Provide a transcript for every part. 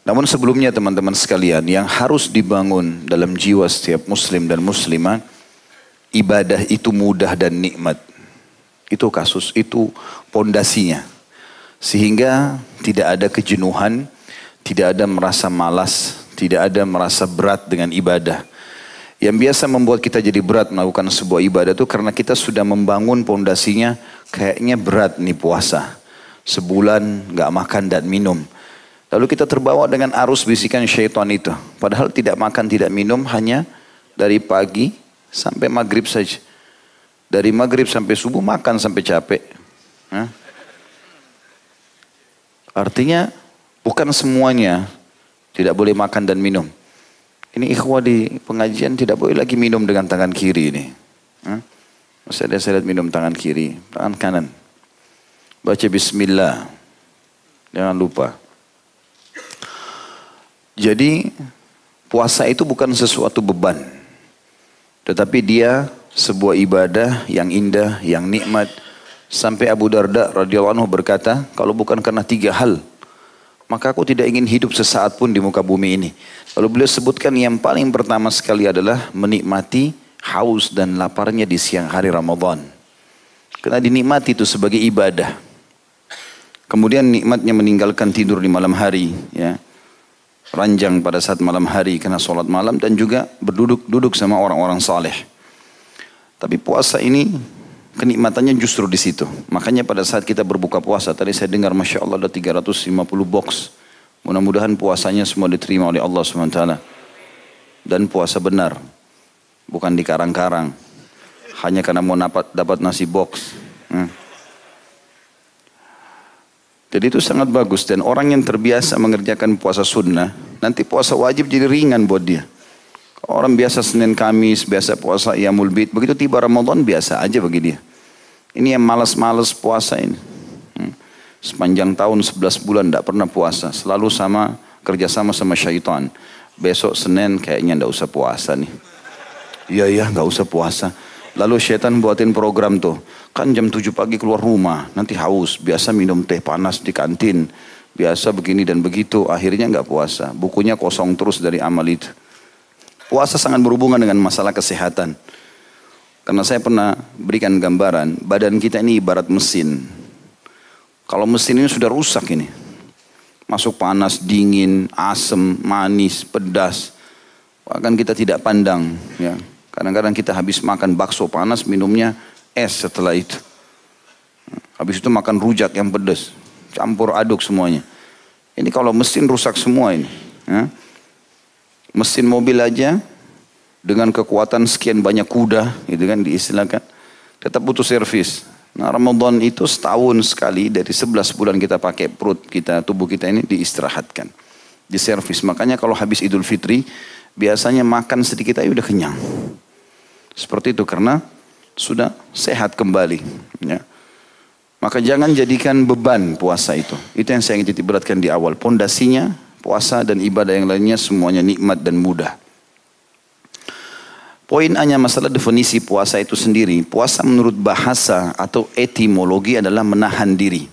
Namun sebelumnya teman-teman sekalian, yang harus dibangun dalam jiwa setiap muslim dan muslimah, ibadah itu mudah dan nikmat. Itu pondasinya. Sehingga tidak ada kejenuhan, tidak ada merasa malas, tidak ada merasa berat dengan ibadah. Yang biasa membuat kita jadi berat melakukan sebuah ibadah itu karena kita sudah membangun pondasinya, kayaknya berat nih puasa. Sebulan gak makan dan minum. Lalu kita terbawa dengan arus bisikan syaitan itu. Padahal tidak makan, tidak minum hanya dari pagi sampai maghrib saja. Dari maghrib sampai subuh makan sampai capek. Artinya bukan semuanya tidak boleh makan dan minum. Ini ikhwah di pengajian tidak boleh lagi minum dengan tangan kiri ini. Saya lihat minum tangan kiri, tangan kanan. Baca bismillah. Jangan lupa. Jadi puasa itu bukan sesuatu beban. Tetapi dia sebuah ibadah yang indah, yang nikmat. Sampai Abu Darda radhiyallahu anhu berkata, kalau bukan karena 3 hal, maka aku tidak ingin hidup sesaat pun di muka bumi ini. Lalu beliau sebutkan yang paling pertama sekali adalah menikmati haus dan laparnya di siang hari Ramadan. Karena dinikmati itu sebagai ibadah. Kemudian nikmatnya meninggalkan tidur di malam hari, ya. Ranjang pada saat malam hari karena sholat malam dan juga berduduk sama orang-orang saleh. Tapi puasa ini kenikmatannya justru di situ. Makanya pada saat kita berbuka puasa, tadi saya dengar Masya Allah ada 350 box. Mudah-mudahan puasanya semua diterima oleh Allah SWT. Dan puasa benar. Bukan di karang-karang. Hanya karena mau dapat nasi box. Jadi itu sangat bagus. Dan orang yang terbiasa mengerjakan puasa sunnah, nanti puasa wajib jadi ringan buat dia. Orang biasa Senin Kamis, biasa puasa Iyamul Bid, begitu tiba Ramadan biasa aja bagi dia. Ini yang malas-malas puasa ini. Sepanjang tahun 11 bulan tidak pernah puasa. Selalu kerjasama sama syaitan. Besok Senin kayaknya tidak usah puasa nih. Iya nggak usah puasa. Lalu syaitan buatin program tuh. Kan jam 7 pagi keluar rumah. Nanti haus. Biasa minum teh panas di kantin. Biasa begini dan begitu. Akhirnya nggak puasa. Bukunya kosong terus dari amal itu. Puasa sangat berhubungan dengan masalah kesehatan. Karena saya pernah berikan gambaran. Badan kita ini ibarat mesin. Kalau mesin ini sudah rusak ini. Masuk panas, dingin, asam, manis, pedas. Bahkan kita tidak pandang. Ya. Kadang-kadang kita habis makan bakso panas, minumnya es setelah itu. Habis itu makan rujak yang pedas. Campur aduk semuanya. Ini kalau mesin rusak semua ini. Ya. Mesin mobil aja dengan kekuatan sekian banyak kuda, gitu kan diistilahkan, tetap butuh servis. Nah Ramadan itu setahun sekali dari 11 bulan kita pakai perut kita, tubuh kita ini diistirahatkan, diservis. Makanya kalau habis Idul Fitri biasanya makan sedikit aja udah kenyang. Seperti itu karena sudah sehat kembali. Ya. Maka jangan jadikan beban puasa itu. Itu yang saya ingin titik beratkan di awal. Pondasinya puasa dan ibadah yang lainnya semuanya nikmat dan mudah. Poin hanya masalah definisi puasa itu sendiri. Puasa menurut bahasa atau etimologi adalah menahan diri.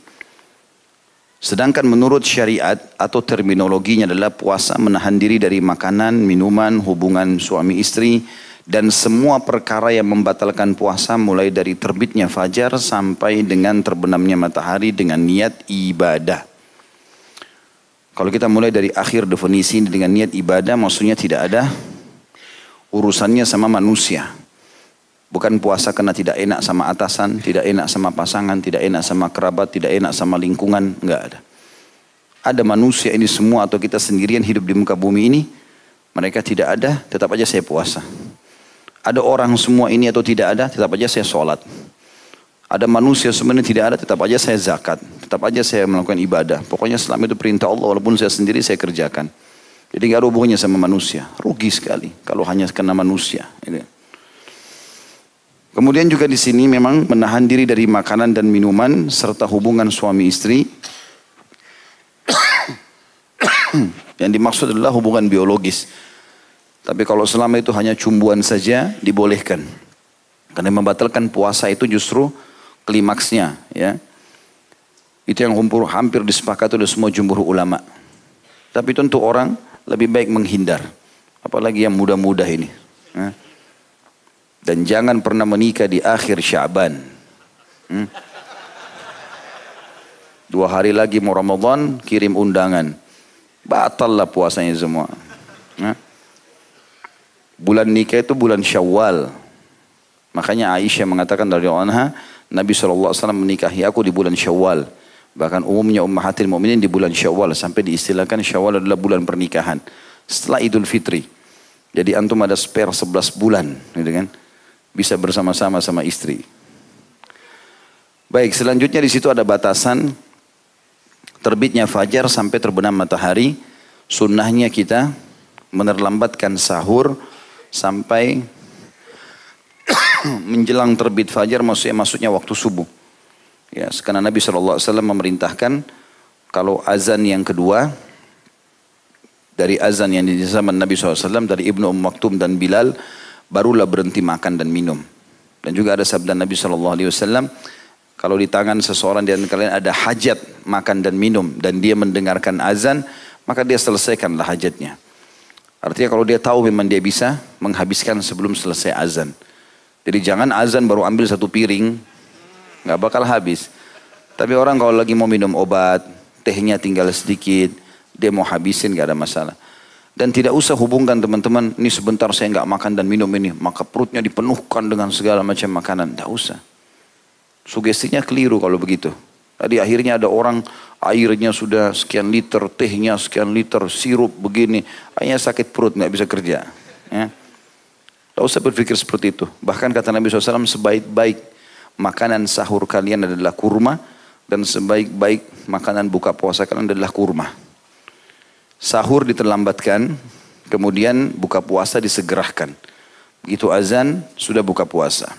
Sedangkan menurut syariat atau terminologinya adalah puasa menahan diri dari makanan, minuman, hubungan suami istri, dan semua perkara yang membatalkan puasa mulai dari terbitnya fajar sampai dengan terbenamnya matahari dengan niat ibadah. Kalau kita mulai dari akhir definisi dengan niat ibadah, maksudnya tidak ada urusannya sama manusia. Bukan puasa karena tidak enak sama atasan, tidak enak sama pasangan, tidak enak sama kerabat, tidak enak sama lingkungan, enggak ada. Ada manusia ini semua atau kita sendirian hidup di muka bumi ini, mereka tidak ada, tetap aja saya puasa. Ada orang semua ini atau tidak ada, tetap aja saya sholat. Ada manusia sebenarnya tidak ada, tetap aja saya zakat. Tetap aja saya melakukan ibadah. Pokoknya selama itu perintah Allah, walaupun saya sendiri saya kerjakan. Jadi nggak ada hubungannya sama manusia. Rugi sekali kalau hanya karena manusia. Kemudian juga di sini memang menahan diri dari makanan dan minuman serta hubungan suami istri. Yang dimaksud adalah hubungan biologis. Tapi kalau selama itu hanya cumbuan saja dibolehkan. Karena membatalkan puasa itu justru klimaksnya, ya. Itu yang hampir disepakati oleh semua jumhur ulama. Tapi tentu orang lebih baik menghindar. Apalagi yang muda-muda ini. Dan jangan pernah menikah di akhir Sya'ban. 2 hari lagi mau Ramadan, kirim undangan. Batal lah puasanya semua. Bulan nikah itu bulan Syawal. Makanya Aisyah mengatakan dari anha, Nabi SAW menikahi aku di bulan Syawal. Bahkan umumnya ummahatil mu'minin di bulan Syawal. Sampai diistilahkan Syawal adalah bulan pernikahan. Setelah Idul Fitri. Jadi antum ada spare 11 bulan. Gitu kan? Bisa bersama-sama sama istri. Baik, selanjutnya di situ ada batasan terbitnya fajar sampai terbenam matahari. Sunnahnya kita menerlambatkan sahur sampai menjelang terbit fajar, maksudnya waktu subuh. Ya, karena Nabi SAW memerintahkan kalau azan yang kedua dari azan yang di zaman Nabi SAW dari Ibnu Maktum dan Bilal, barulah berhenti makan dan minum. Dan juga ada sabda Nabi SAW, kalau di tangan seseorang di antara kalian ada hajat makan dan minum dan dia mendengarkan azan, maka dia selesaikanlah hajatnya. Artinya kalau dia tahu memang dia bisa menghabiskan sebelum selesai azan. Jadi jangan azan baru ambil 1 piring, nggak bakal habis. Tapi orang kalau lagi mau minum obat, tehnya tinggal sedikit, dia mau habisin nggak ada masalah. Dan tidak usah hubungkan teman-teman, ini sebentar saya nggak makan dan minum ini, maka perutnya dipenuhkan dengan segala macam makanan. Nggak usah. Sugestinya keliru kalau begitu. Tadi akhirnya ada orang airnya sudah sekian liter, tehnya sekian liter, sirup begini. Akhirnya sakit perut, nggak bisa kerja. Ya. Tidak usah berpikir seperti itu. Bahkan kata Nabi SAW, sebaik-baik makanan sahur kalian adalah kurma. Dan sebaik-baik makanan buka puasa kalian adalah kurma. Sahur diterlambatkan, kemudian buka puasa disegerakan. Begitu azan, sudah buka puasa.